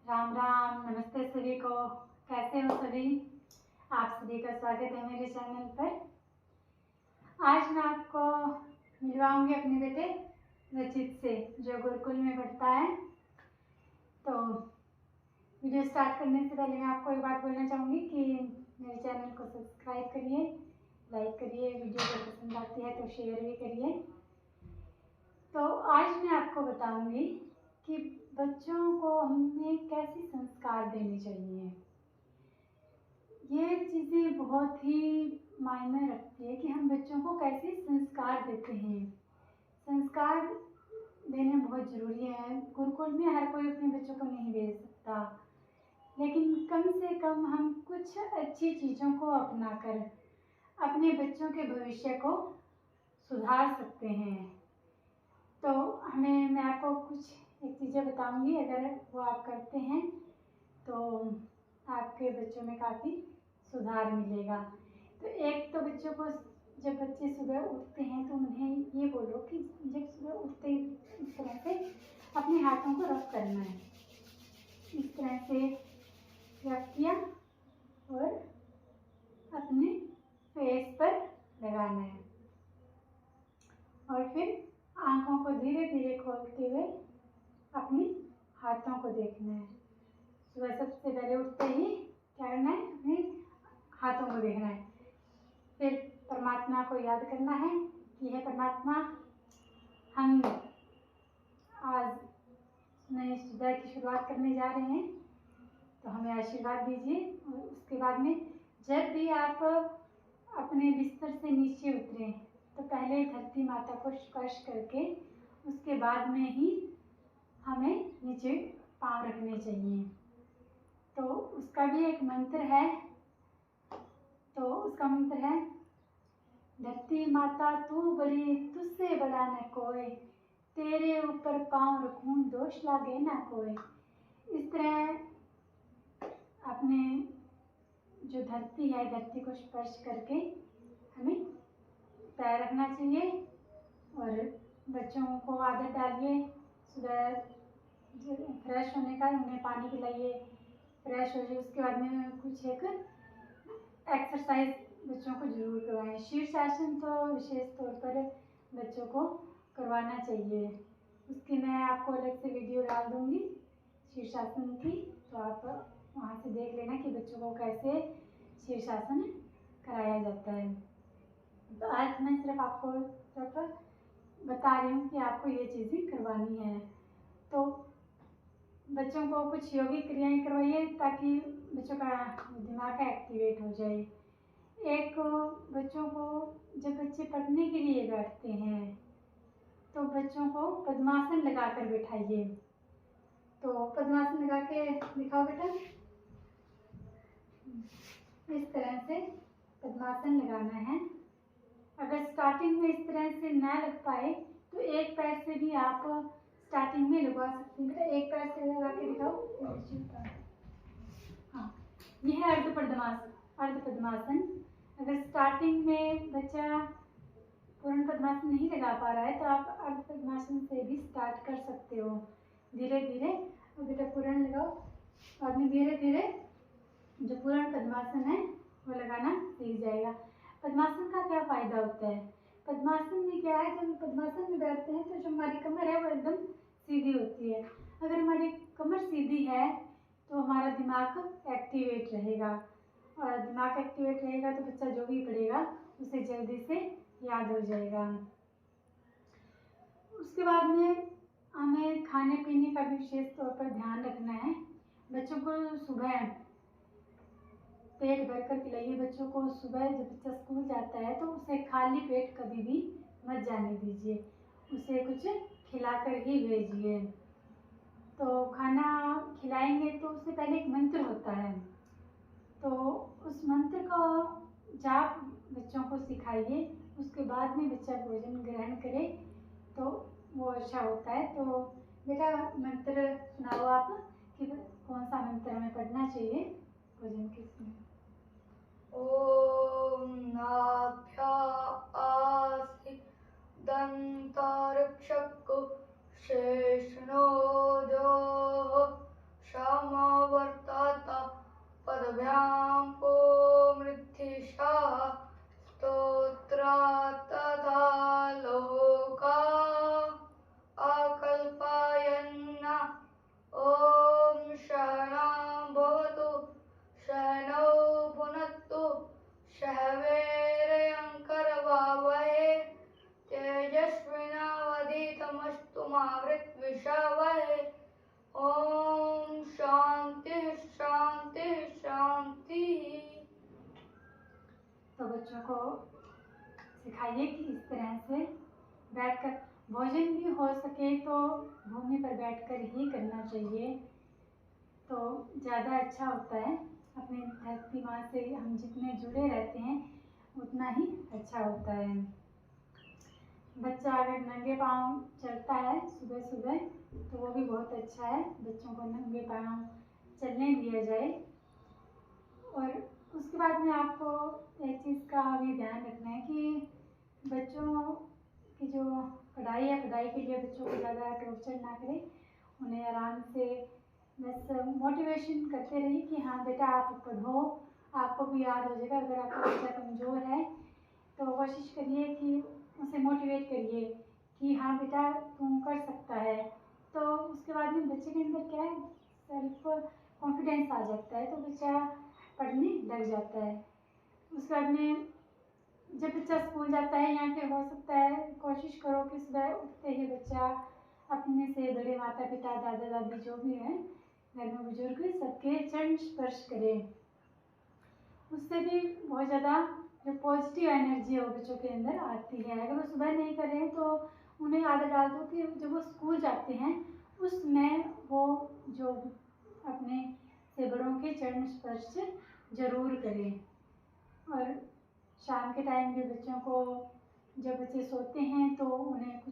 राम राम, नमस्ते सभी को। कैसे हो सभी? आप सभी का स्वागत है मेरे चैनल पर। आज मैं आपको मिलवाऊंगी अपने बेटे रचित से, जो गुरुकुल में पढ़ता है। तो वीडियो स्टार्ट करने से पहले मैं आपको एक बात बोलना चाहूँगी कि मेरे चैनल को सब्सक्राइब करिए, लाइक करिए, वीडियो को पसंद आती है तो शेयर भी करिए। तो आज मैं आपको बताऊंगी कि बच्चों को हमें कैसे संस्कार देने चाहिए। ये चीज़ें बहुत ही मायने रखती है कि हम बच्चों को कैसे संस्कार देते हैं। संस्कार देने बहुत ज़रूरी है। गुरुकुल में हर कोई अपने बच्चों को नहीं भेज सकता, लेकिन कम से कम हम कुछ अच्छी चीज़ों को अपनाकर अपने बच्चों के भविष्य को सुधार सकते हैं। तो मैं आपको कुछ एक चीज़ें बताऊंगी, अगर वो आप करते हैं तो आपके बच्चों में काफ़ी सुधार मिलेगा। तो एक तो बच्चों को, जब बच्चे सुबह उठते हैं तो उन्हें ये बोलो कि जब सुबह उठते ही इस तरह से अपने हाथों को रब करना है। इस तरह से रब किया और अपने फेस पर लगाना है, और फिर आंखों को धीरे धीरे खोलते हुए अपने हाथों को देखना है। सुबह सबसे पहले उठते ही क्या करना है? अपने हाथों को देखना है। फिर परमात्मा को याद करना है कि हे परमात्मा, हम आज नई सुबह की शुरुआत करने जा रहे हैं, तो हमें आशीर्वाद दीजिए। और उसके बाद में जब भी आप अपने बिस्तर से नीचे उतरें तो पहले धरती माता को स्पर्श करके उसके बाद में ही हमें नीचे पाँव रखने चाहिए। तो उसका भी एक मंत्र है। तो उसका मंत्र है, धरती माता तू बड़ी, तुझसे बड़ा न कोई, तेरे ऊपर पाँव रखूं दोष लागे ना कोई। इस तरह अपने जो धरती है, धरती को स्पर्श करके हमें पैर रखना चाहिए। और बच्चों को आदत डालिए सुबह फ्रेश होने का, उन्हें पानी पिलाइए, फ्रेश हो जाए। उसके बाद में कुछ एक एक्सरसाइज बच्चों को जरूर करवाएं। शीर्षासन तो विशेष तौर पर बच्चों को करवाना चाहिए। उसकी मैं आपको अलग से वीडियो डाल दूंगी शीर्षासन की, तो आप वहाँ से देख लेना कि बच्चों को कैसे शीर्षासन कराया जाता है। तो आज मैं सिर्फ आपको बता रही हूँ कि आपको ये चीज़ें करवानी है। तो बच्चों को कुछ यौगिक क्रियाएं करवाइए ताकि बच्चों का दिमाग एक्टिवेट हो जाए। एक बच्चों को, जब बच्चे पढ़ने के लिए बैठते हैं तो बच्चों को पद्मासन लगाकर बैठाइए। तो पद्मासन लगा के दिखाओ बेटा। इस तरह से पद्मासन लगाना है। अगर स्टार्टिंग में इस तरह से ना लग पाए तो एक पैर से भी आप स्टार्टिंग में लगवा सकते हैं। बेटा एक पैर से लगा के दिखाओ। हाँ, यह है अर्ध पद्मासन। अगर स्टार्टिंग में बच्चा पूर्ण पद्मासन नहीं लगा पा रहा है तो आप अर्ध पद्मासन से भी स्टार्ट कर सकते हो धीरे धीरे। और बेटा पूर्ण लगाओ, और धीरे धीरे जो पूर्ण पद्मासन है वो लगाना सीख जाएगा। पद्मासन का क्या फायदा होता है? पद्मासन में क्या है, जब पद्मासन में बैठते हैं तो जो हमारी कमर है वो एकदम सीधी होती है। अगर हमारी कमर सीधी है तो हमारा दिमाग एक्टिवेट रहेगा, और दिमाग एक्टिवेट रहेगा तो बच्चा जो भी पढ़ेगा उसे जल्दी से याद हो जाएगा। उसके बाद में हमें खाने पीने का भी विशेष तौर पर ध्यान रखना है। बच्चों को सुबह पेट भरकर खिलाइए। बच्चों को सुबह जब बच्चा स्कूल जाता है तो उसे खाली पेट कभी भी मत जाने दीजिए, उसे कुछ खिलाकर ही भेजिए। तो खाना खिलाएंगे तो उससे पहले एक मंत्र होता है, तो उस मंत्र का जाप बच्चों को सिखाइए। उसके बाद में बच्चा भोजन ग्रहण करे तो वो अच्छा होता है। तो बेटा मंत्र सुनाओ आप कि कौन सा मंत्र हमें पढ़ना चाहिए भोजन के समय। ओम नाभ्या आसि दंतारक्षक शेषणोदो क्षमा को सिखाइए कि इस तरह से बैठकर भोजन भी हो सके तो भूमि पर बैठकर ही करना चाहिए, तो ज़्यादा अच्छा होता है। अपनी धरती माँ से हम जितने जुड़े रहते हैं उतना ही अच्छा होता है। बच्चा अगर नंगे पाँव चलता है सुबह सुबह तो वो भी बहुत अच्छा है, बच्चों को नंगे पाँव चलने दिया जाए। और उसके बाद में आपको एक चीज़ का भी ध्यान रखना है कि बच्चों की जो पढ़ाई है, पढ़ाई के लिए बच्चों को ज़्यादा टॉर्चर ना करें, उन्हें आराम से बस मोटिवेशन करते रहिए कि हाँ बेटा आप पढ़ो, आपको भी याद हो जाएगा। अगर आपका बच्चा कमज़ोर है तो कोशिश करिए कि उसे मोटिवेट करिए कि हाँ बेटा तुम कर सकता है। तो उसके बाद में बच्चे के अंदर क्या है, सेल्फ कॉन्फिडेंस आ जाता है, तो बच्चा पढ़ने लग जाता है। उसके बाद में जब बच्चा स्कूल जाता है या फिर हो सकता है कोशिश करो कि सुबह उठते ही बच्चा अपने से बड़े माता पिता दादा दादी जो भी हैं घर में बुजुर्ग सबके चरण स्पर्श करें। उससे भी बहुत ज़्यादा जो पॉजिटिव एनर्जी है वो बच्चों के अंदर आती है। अगर वो सुबह नहीं करें तो उन्हें आदत डाल दो कि जब वो स्कूल जाते हैं उसमें वो जो अपने से बड़ों के चरण स्पर्श जरूर करें। और शाम के टाइम भी बच्चों को जब बच्चे सोते हैं तो उन्हें कुछ